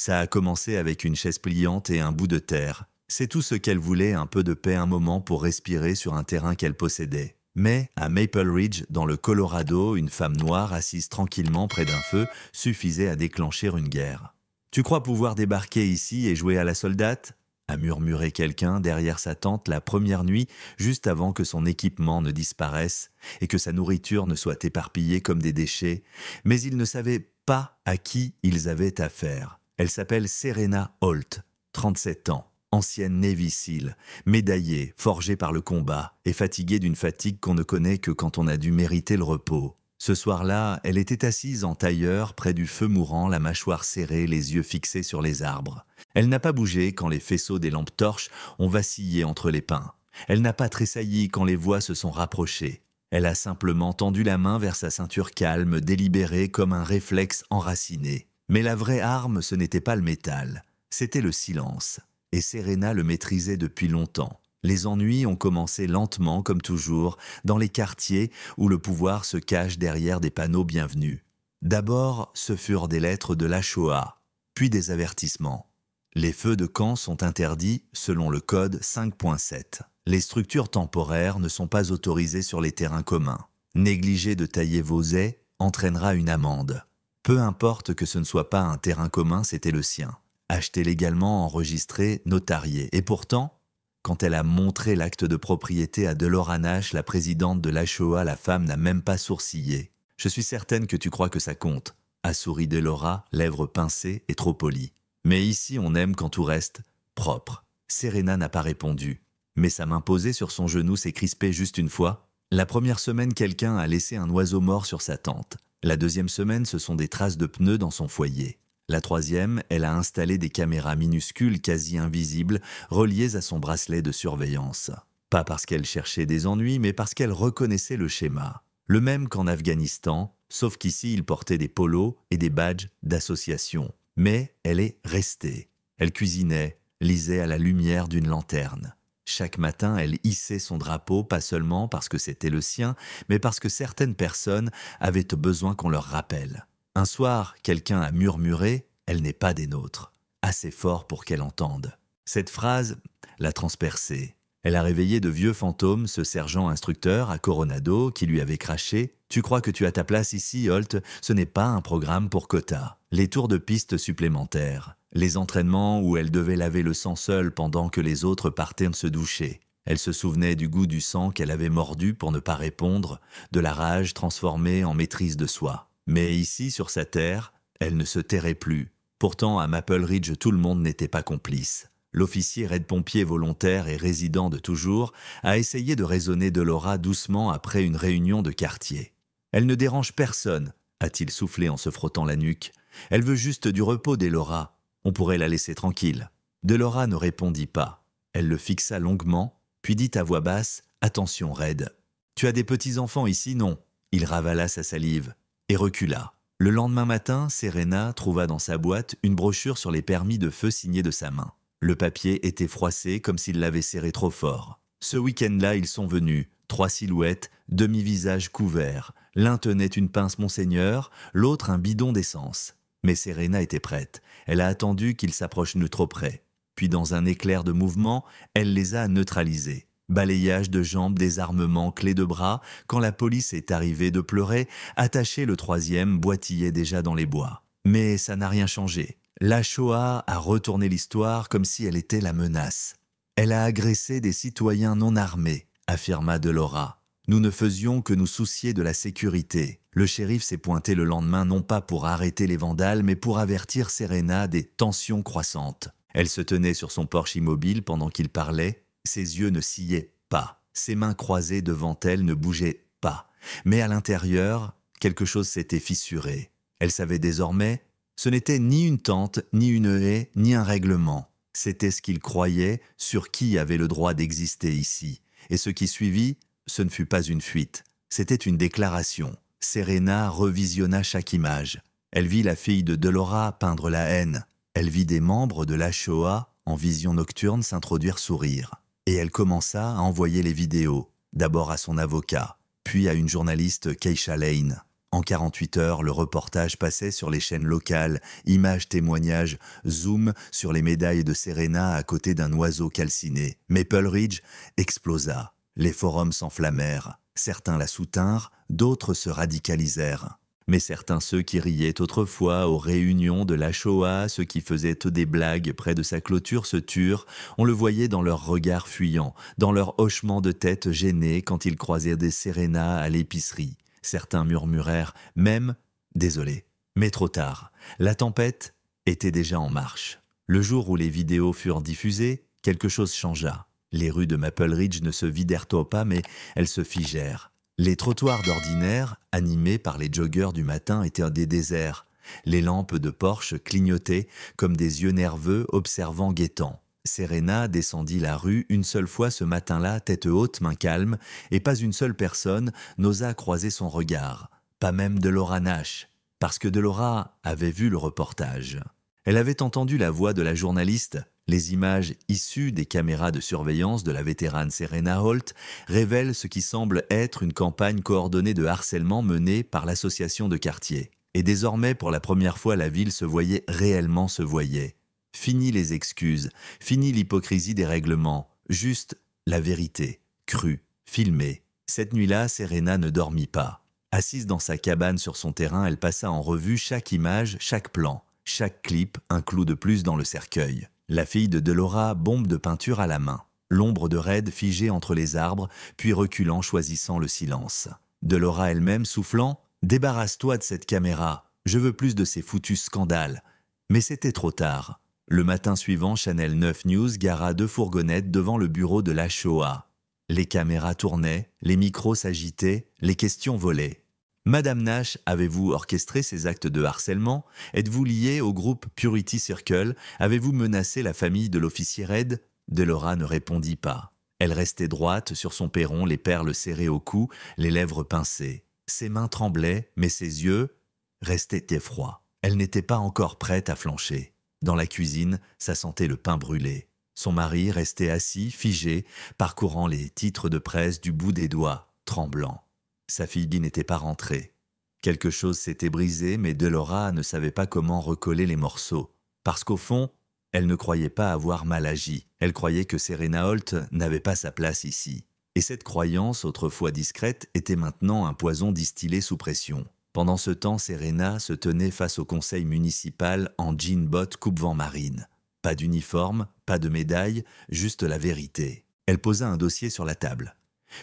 Ça a commencé avec une chaise pliante et un bout de terre. C'est tout ce qu'elle voulait, un peu de paix, un moment pour respirer sur un terrain qu'elle possédait. Mais, à Maple Ridge, dans le Colorado, une femme noire assise tranquillement près d'un feu suffisait à déclencher une guerre. « Tu crois pouvoir débarquer ici et jouer à la soldate ?» a murmuré quelqu'un derrière sa tente la première nuit, juste avant que son équipement ne disparaisse et que sa nourriture ne soit éparpillée comme des déchets, mais ils ne savaient pas à qui ils avaient affaire. Elle s'appelle Serena Holt, 37 ans, ancienne Navy SEAL, médaillée, forgée par le combat et fatiguée d'une fatigue qu'on ne connaît que quand on a dû mériter le repos. Ce soir-là, elle était assise en tailleur près du feu mourant, la mâchoire serrée, les yeux fixés sur les arbres. Elle n'a pas bougé quand les faisceaux des lampes torches ont vacillé entre les pins. Elle n'a pas tressailli quand les voix se sont rapprochées. Elle a simplement tendu la main vers sa ceinture calme, délibérée comme un réflexe enraciné. Mais la vraie arme, ce n'était pas le métal, c'était le silence. Et Serena le maîtrisait depuis longtemps. Les ennuis ont commencé lentement, comme toujours, dans les quartiers où le pouvoir se cache derrière des panneaux bienvenus. D'abord, ce furent des lettres de la Shoah, puis des avertissements. Les feux de camp sont interdits selon le code 5.7. Les structures temporaires ne sont pas autorisées sur les terrains communs. Négliger de tailler vos ais entraînera une amende. Peu importe que ce ne soit pas un terrain commun, c'était le sien. Acheté légalement, enregistré, notarié. Et pourtant, quand elle a montré l'acte de propriété à Delora Nash, la présidente de l'ASHOA, la femme n'a même pas sourcillé. « Je suis certaine que tu crois que ça compte », a souri Delora, lèvres pincées et trop polies. « Mais ici, on aime quand tout reste propre. » Serena n'a pas répondu. Mais sa main posée sur son genou s'est crispée juste une fois. La première semaine, quelqu'un a laissé un oiseau mort sur sa tente. La deuxième semaine, ce sont des traces de pneus dans son foyer. La troisième, elle a installé des caméras minuscules, quasi invisibles, reliées à son bracelet de surveillance. Pas parce qu'elle cherchait des ennuis, mais parce qu'elle reconnaissait le schéma. Le même qu'en Afghanistan, sauf qu'ici, il portait des polos et des badges d'association. Mais elle est restée. Elle cuisinait, lisait à la lumière d'une lanterne. Chaque matin, elle hissait son drapeau, pas seulement parce que c'était le sien, mais parce que certaines personnes avaient besoin qu'on leur rappelle. Un soir, quelqu'un a murmuré « Elle n'est pas des nôtres », assez fort pour qu'elle entende. Cette phrase l'a transpercée. Elle a réveillé de vieux fantômes, ce sergent instructeur à Coronado qui lui avait craché « Tu crois que tu as ta place ici, Holt? Ce n'est pas un programme pour quota. » Les tours de piste supplémentaires, les entraînements où elle devait laver le sang seule pendant que les autres partaient se doucher. Elle se souvenait du goût du sang qu'elle avait mordu pour ne pas répondre, de la rage transformée en maîtrise de soi. Mais ici, sur sa terre, elle ne se tairait plus. Pourtant, à Maple Ridge, tout le monde n'était pas complice. L'officier aide-pompier volontaire et résident de toujours a essayé de raisonner Delora doucement après une réunion de quartier. « Elle ne dérange personne », a-t-il soufflé en se frottant la nuque. « Elle veut juste du repos, Delora. On pourrait la laisser tranquille. » Delora ne répondit pas. Elle le fixa longuement, puis dit à voix basse « Attention, Red. Tu as des petits-enfants ici, non ?» Il ravala sa salive et recula. Le lendemain matin, Serena trouva dans sa boîte une brochure sur les permis de feu signée de sa main. Le papier était froissé comme s'il l'avait serré trop fort. Ce week-end-là, ils sont venus. 3 silhouettes, demi-visage couvert. L'un tenait une pince Monseigneur, l'autre un bidon d'essence. Mais Serena était prête. Elle a attendu qu'ils s'approchent de trop près. Puis dans un éclair de mouvement, elle les a neutralisés. Balayage de jambes, désarmement, clé de bras, quand la police est arrivée de pleurer, attaché le troisième boitillait déjà dans les bois. Mais ça n'a rien changé. La Shoah a retourné l'histoire comme si elle était la menace. Elle a agressé des citoyens non armés, affirma Delora. Nous ne faisions que nous soucier de la sécurité. Le shérif s'est pointé le lendemain non pas pour arrêter les vandales, mais pour avertir Serena des tensions croissantes. Elle se tenait sur son porche immobile pendant qu'il parlait. Ses yeux ne sillaient pas, ses mains croisées devant elle ne bougeaient pas. Mais à l'intérieur, quelque chose s'était fissuré. Elle savait désormais, ce n'était ni une tente, ni une haie, ni un règlement. C'était ce qu'il croyait sur qui avait le droit d'exister ici. Et ce qui suivit, ce ne fut pas une fuite, c'était une déclaration. Serena revisionna chaque image. Elle vit la fille de Delora peindre la haine. Elle vit des membres de la Shoah en vision nocturne s'introduire sourire. Et elle commença à envoyer les vidéos, d'abord à son avocat, puis à une journaliste Keisha Lane. En 48 heures, le reportage passait sur les chaînes locales, images, témoignages, zoom sur les médailles de Serena à côté d'un oiseau calciné. Maple Ridge explosa. Les forums s'enflammèrent. Certains la soutinrent, d'autres se radicalisèrent. Mais certains, ceux qui riaient autrefois aux réunions de la Shoah, ceux qui faisaient des blagues près de sa clôture se turent, on le voyait dans leurs regards fuyants, dans leurs hochements de tête gênés quand ils croisaient des Serena à l'épicerie. Certains murmurèrent même « désolé ». Mais trop tard, la tempête était déjà en marche. Le jour où les vidéos furent diffusées, quelque chose changea. Les rues de Maple Ridge ne se vidèrent pas, mais elles se figèrent. Les trottoirs d'ordinaire, animés par les joggeurs du matin, étaient des déserts. Les lampes de Porsche clignotaient comme des yeux nerveux observant guettant. Serena descendit la rue une seule fois ce matin-là, tête haute, main calme, et pas une seule personne n'osa croiser son regard. Pas même Delora Nash, parce que Delora avait vu le reportage. Elle avait entendu la voix de la journaliste. Les images issues des caméras de surveillance de la vétérane Serena Holt révèlent ce qui semble être une campagne coordonnée de harcèlement menée par l'association de quartier. Et désormais, pour la première fois, la ville se voyait réellement se voyait. Fini les excuses, fini l'hypocrisie des règlements, juste la vérité, crue, filmée. Cette nuit-là, Serena ne dormit pas. Assise dans sa cabane sur son terrain, elle passa en revue chaque image, chaque plan, chaque clip, un clou de plus dans le cercueil. La fille de Delora, bombe de peinture à la main. L'ombre de Red figée entre les arbres, puis reculant, choisissant le silence. Delora elle-même soufflant « Débarrasse-toi de cette caméra, je veux plus de ces foutus scandales ». Mais c'était trop tard. Le matin suivant, Channel 9 News gara 2 fourgonnettes devant le bureau de la Shoah. Les caméras tournaient, les micros s'agitaient, les questions volaient. Madame Nash, avez-vous orchestré ces actes de harcèlement? Êtes-vous lié au groupe Purity Circle? Avez-vous menacé la famille de l'officier Red? Delora ne répondit pas. Elle restait droite sur son perron, les perles serrées au cou, les lèvres pincées. Ses mains tremblaient, mais ses yeux restaient effrois. Elle n'était pas encore prête à flancher. Dans la cuisine, ça sentait le pain brûlé. Son mari restait assis, figé, parcourant les titres de presse du bout des doigts, tremblant. Sa fille n'était pas rentrée. Quelque chose s'était brisé, mais Delora ne savait pas comment recoller les morceaux. Parce qu'au fond, elle ne croyait pas avoir mal agi. Elle croyait que Serena Holt n'avait pas sa place ici. Et cette croyance, autrefois discrète, était maintenant un poison distillé sous pression. Pendant ce temps, Serena se tenait face au conseil municipal en jean-bottes coupe-vent marine. Pas d'uniforme, pas de médaille, juste la vérité. Elle posa un dossier sur la table.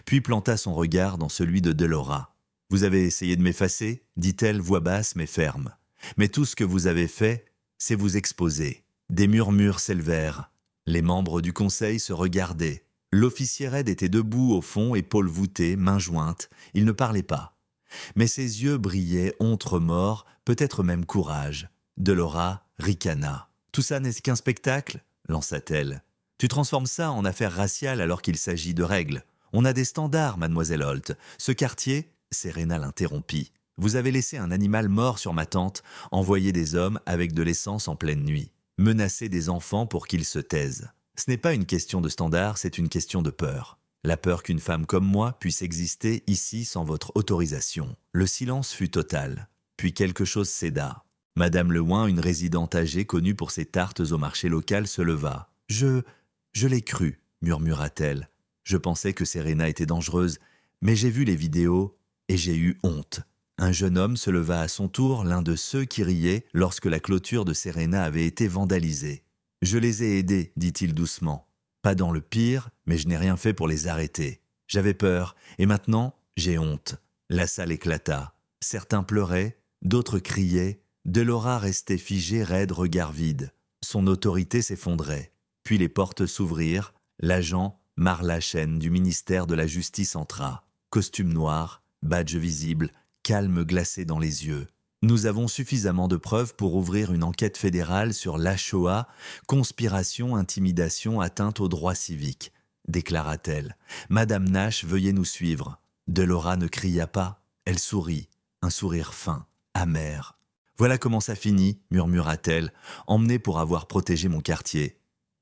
Puis planta son regard dans celui de Delora. « Vous avez essayé de m'effacer » dit-elle, voix basse mais ferme. « Mais tout ce que vous avez fait, c'est vous exposer. » Des murmures s'élevèrent. Les membres du conseil se regardaient. L'officier Red était debout au fond, épaules voûtées, mains jointes. Il ne parlait pas. Mais ses yeux brillaient, honte remords, peut-être même courage. Delora ricana. « Tout ça n'est qu'un spectacle ?» lança-t-elle. « Tu transformes ça en affaire raciale alors qu'il s'agit de règles. On a des standards, mademoiselle Holt. Ce quartier, » Serena l'interrompit. « Vous avez laissé un animal mort sur ma tente, envoyé des hommes avec de l'essence en pleine nuit, menacé des enfants pour qu'ils se taisent. Ce n'est pas une question de standard, c'est une question de peur. La peur qu'une femme comme moi puisse exister ici sans votre autorisation. » Le silence fut total. Puis quelque chose céda. Madame Lewin, une résidente âgée connue pour ses tartes au marché local, se leva. « Je l'ai cru, » murmura-t-elle. « Je pensais que Serena était dangereuse, mais j'ai vu les vidéos et j'ai eu honte. » Un jeune homme se leva à son tour, l'un de ceux qui riaient lorsque la clôture de Serena avait été vandalisée. « Je les ai aidés, dit-il doucement. Pas dans le pire, mais je n'ai rien fait pour les arrêter. J'avais peur, et maintenant, j'ai honte. » La salle éclata. Certains pleuraient, d'autres criaient. Delora restait figée, raide, regard vide. Son autorité s'effondrait. Puis les portes s'ouvrirent. L'agent Marla Chen du ministère de la Justice entra. Costume noir, badge visible, calme glacé dans les yeux. « Nous avons suffisamment de preuves pour ouvrir une enquête fédérale sur la Shoah, conspiration, intimidation, atteinte aux droits civiques, » déclara-t-elle. « Madame Nash, veuillez nous suivre. » Delora ne cria pas. Elle sourit, un sourire fin, amer. « Voilà comment ça finit, » murmura-t-elle, emmenée pour avoir protégé mon quartier.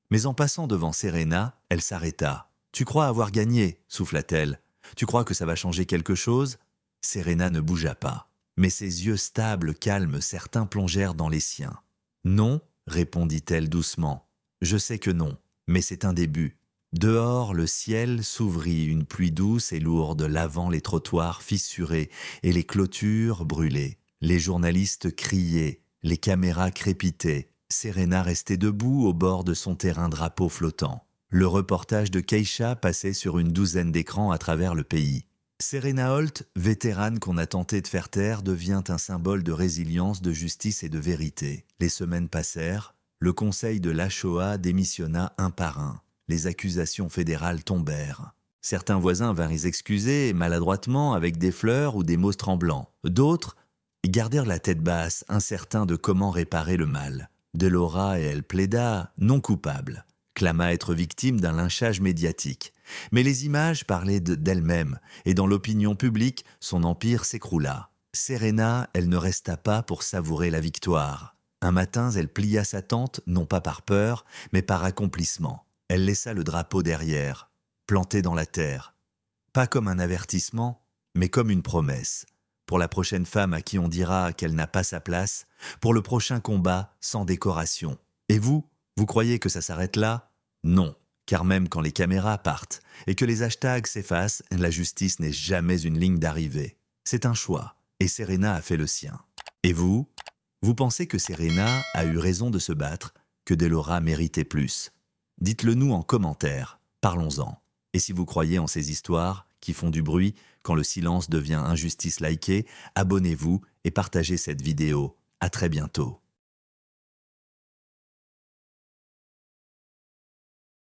Mais en passant devant Serena, elle s'arrêta. « Tu crois avoir gagné » souffla-t-elle. « Tu crois que ça va changer quelque chose ?» Serena ne bougea pas. Mais ses yeux stables, calmes, certains plongèrent dans les siens. « Non, répondit-elle doucement. Je sais que non, mais c'est un début. » Dehors, le ciel s'ouvrit, une pluie douce et lourde lavant les trottoirs fissurés et les clôtures brûlées. Les journalistes criaient, les caméras crépitaient. Serena restait debout au bord de son terrain drapeau flottant. Le reportage de Keisha passait sur une douzaine d'écrans à travers le pays. Serena Holt, vétérane qu'on a tenté de faire taire, devient un symbole de résilience, de justice et de vérité. Les semaines passèrent, le conseil de la Shoah démissionna un par un. Les accusations fédérales tombèrent. Certains voisins vinrent excuser maladroitement avec des fleurs ou des mots tremblants. D'autres gardèrent la tête basse, incertains de comment réparer le mal. Delora, et elle plaida non coupable, clama être victime d'un lynchage médiatique. Mais les images parlaient d'elle-même, et dans l'opinion publique, son empire s'écroula. Serena, elle ne resta pas pour savourer la victoire. Un matin, elle plia sa tente, non pas par peur, mais par accomplissement. Elle laissa le drapeau derrière, planté dans la terre. Pas comme un avertissement, mais comme une promesse. Pour la prochaine femme à qui on dira qu'elle n'a pas sa place, pour le prochain combat sans décoration. Et vous croyez que ça s'arrête là? Non. Car même quand les caméras partent et que les hashtags s'effacent, la justice n'est jamais une ligne d'arrivée. C'est un choix, et Serena a fait le sien. Et vous? Vous pensez que Serena a eu raison de se battre, que Delora méritait plus? Dites-le nous en commentaire, parlons-en. Et si vous croyez en ces histoires qui font du bruit quand le silence devient injustice likée, abonnez-vous et partagez cette vidéo. À très bientôt.